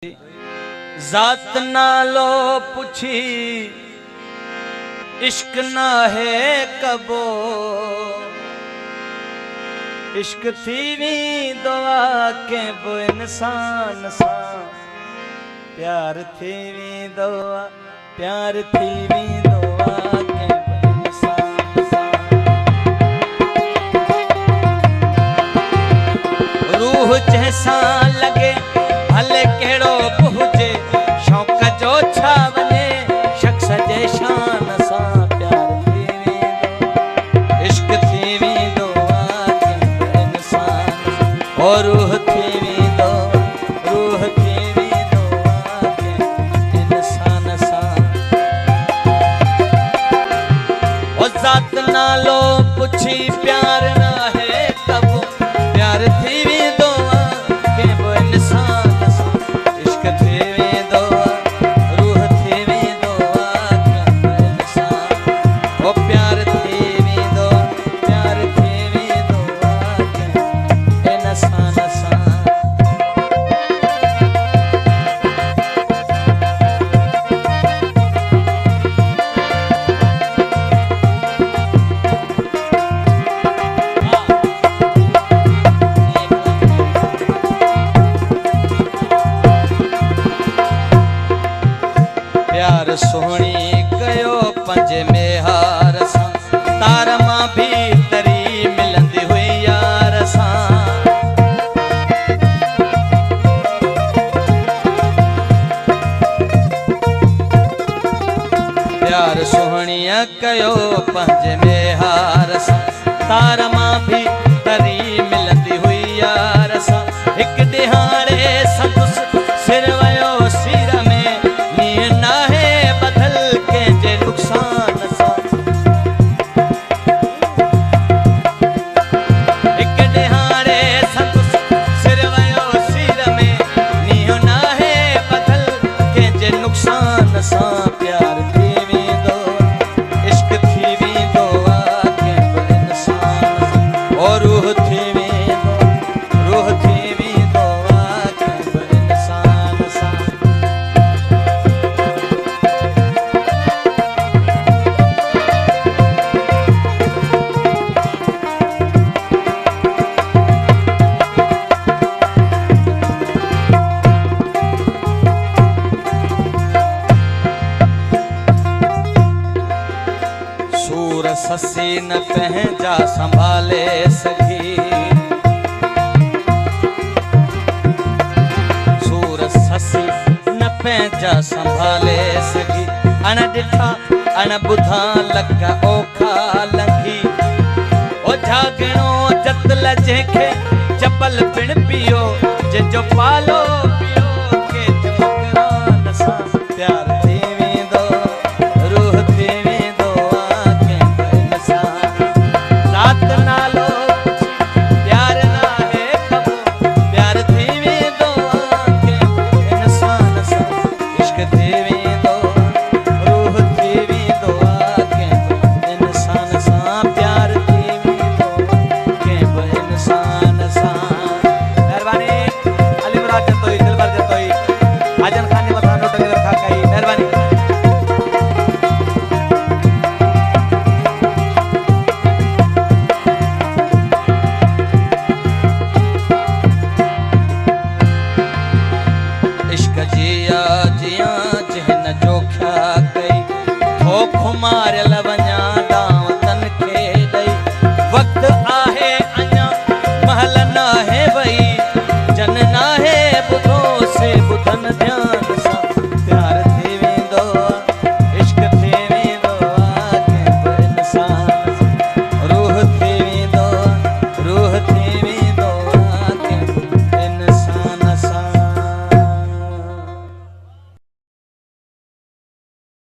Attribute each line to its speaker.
Speaker 1: जात नालो पुछी इश्क ना है कबो, इश्क थी दुआ के बो इंसान सा, प्यार थी दुआ, प्यार थी दुआ के बो इंसान सा। रूह जैसा लगे भले केड़ो पुजे, शौक जो छा वने शख्स जे शान सा, प्यार थी दो इश्क थी दुआ के इंसान, और रूह थी दो, रूह थी दुआ के इंसान सा। ओ जात नालो पुछी प्यार ना है कब, प्यार थी दुआ के वो इंसान, प्यार सोहनी कयो पंज में हार सा, तार मां भी तरी मिलंदी हुई यार सा। प्यार सोहनी कयो पंज में हार सा, तार मां भी तरी मिलंदी हुई यार सा। एक दिहाड़े संदुस सिर वयो सिर में, प्यार थी दो इश्क थी दुआ के इंसान, और रूह थी दो, रूह थी दुआ के इंसान सा। ससी न पहजा संभाले सखी, सूर ससी न पहजा संभाले सखी। अन डिठा अन बुधा लगा ओखा लंघी, ओ जागणो जत लजेखे चपल पिण पियो, जे जो पालो पियो के मकरान सा। प्यार मार लब